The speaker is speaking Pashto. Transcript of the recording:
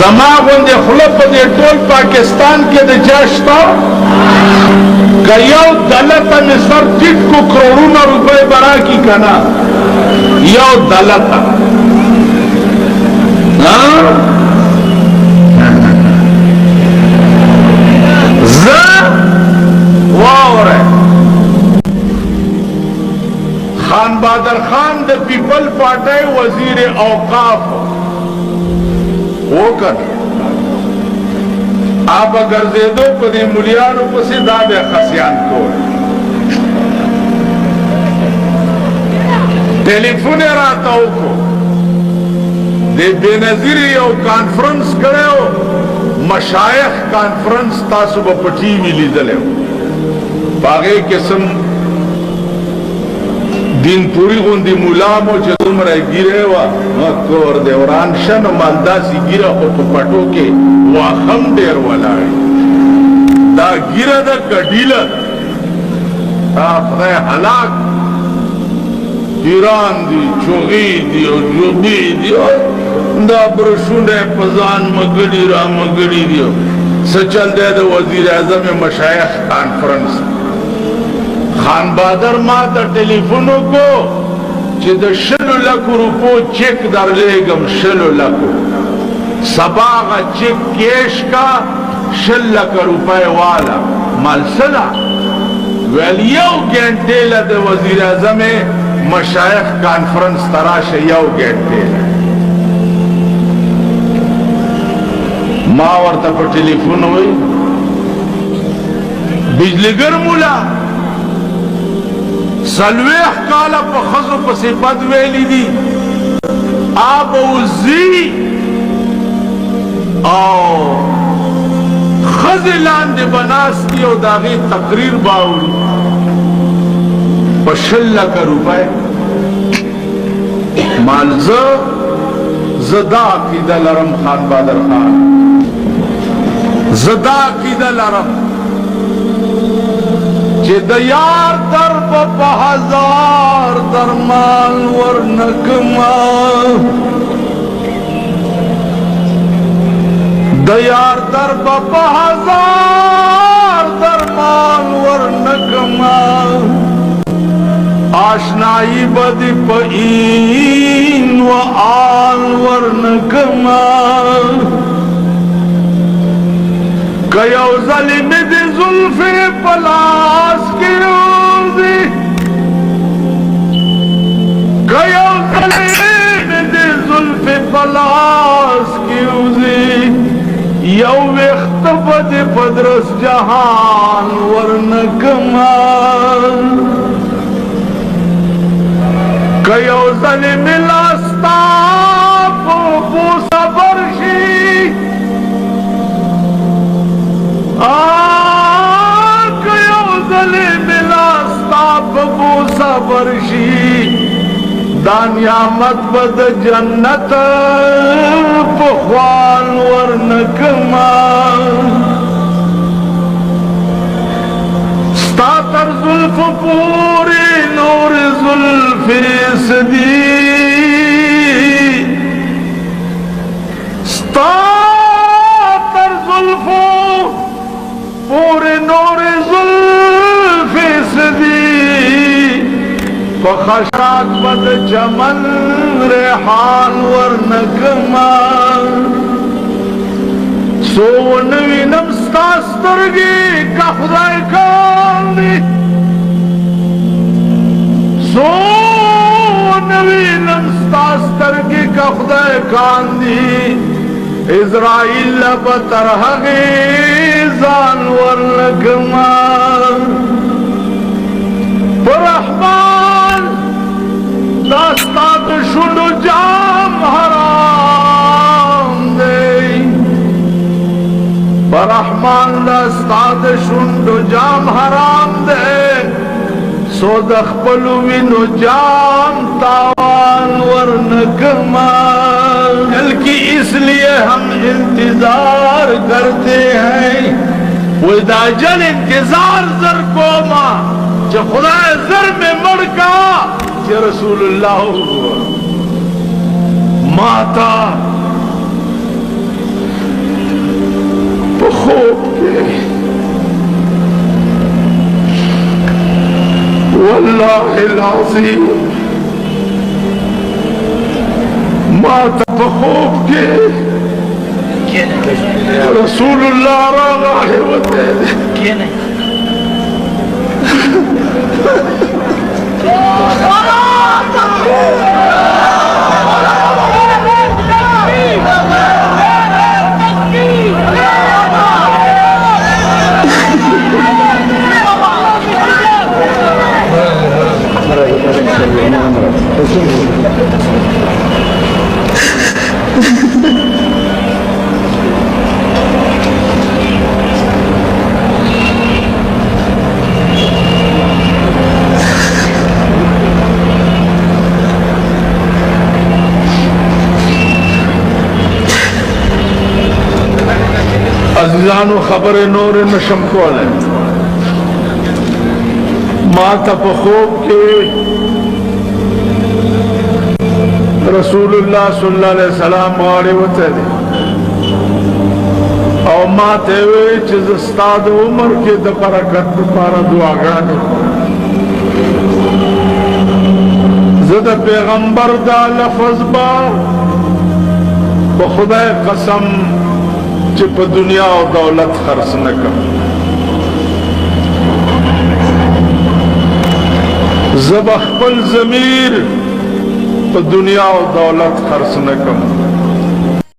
زما غوندې خوله په دې ټول پاکستان کې د چا شته که یو دلته مې سر ټیټ کو کروڑونه روپۍ به راکړي که نه یو دلته زه واورئ خان بهادر خان د پیپل پارټۍ وزیر اوقاف وکړ آب ګرځېدو په دې مولیانو پسې دا به خسیان کول ټلیفون یې راته وکړو د بېنظیر یو کانفرنس کړی و مشایخ کانفرنس تاسو به په ټي وي لیدلی و په هغې قسم دین پوری غوندې مولا مو چې دومره ګیره وه کور دی وران شه نو مالداسې ګیره خو په پټو کې واخم ډېر ولاړ دا ګیره ده که ډیله خدای هلاک پیران دي چوغې دي او جوبې دي دا برشونه په ځان مګړي را مګړي دي څه چل دی د وزیر اعظم مشایخ کانفرنس خان بهادر ما ته ټلیفون وکړو چې د 100 لکو روپو چیک درلیږم 100 لکو سبا هغه چیک کیش کا 100 لکه روپۍ والا مال څه ده ویل یو ګنټې له د وزیر اعظم مشایخ کانفرنس ته راشه یو ګنټې له ما ورته په ټلیفون وی بجلیګر مولا سلویخ کالا پا خزو پسی بد ویلی دی آب اوزی او خز لاند بناستی او داغی تقریر باوری پا 100 لکه روپے مالزو زدا عقیده لرم خان بهادر خان زدا عقیده لرم چې د یار در په هزار درمان ورنکما د یار در په هزار درمان ورنکما آشنایی بدی په این و آن ورنکما که یو ظلم دی زلف پلاس کی اوزی که یو ظلم دی زلف پلاس کی اوزی یو وقت بدی پدرس جهان ورنکمان که یو ظلم لاستا بوسا برشی که یو ظلم لاستا بوسا برشی دا نعمت بد جنت پخوان ورنکما ستا تر زلف پوری نور زلف سدی ستا تر زلف پوری نور زلف سدی پخشاک بد چمن ریحان ورنکما سو نوینم ستا سترگی کا خدای کاندی سو نوینم ستا سترگی کا خدای کاندی اسرائیل بترحقی زان ورنکما برحمان داستاد شنو جام حرام دے برحمان داستاد شنو جام حرام دے سو دخپلو وینو جام تاوان ورنکما کل کی اس لیے ہم انتظار کرتے ہیں ودا جل انتظار زر کوما جو خدا زر میں مڑکا کہ رسول اللہ ماتا خوب के वल्लाहिल अज़ीम माता बखूब के रसूलुल्लाह रगा है वते अज़ीज़ानो खबर नूर नशम को माता खूब के रसूलुल्लाह सल्लल्लाहु अलैहि वसल्लम वाले वते और माते वे चीज उस्ताद उम्र के द बरकत पारा दुआ गाने ज़द पैगंबर दा लफ्ज़ बा खुदा कसम चिप दुनिया और दौलत खर्च न कर जब अखबल जमीर तो दुनिया और दौलत खर्च न कम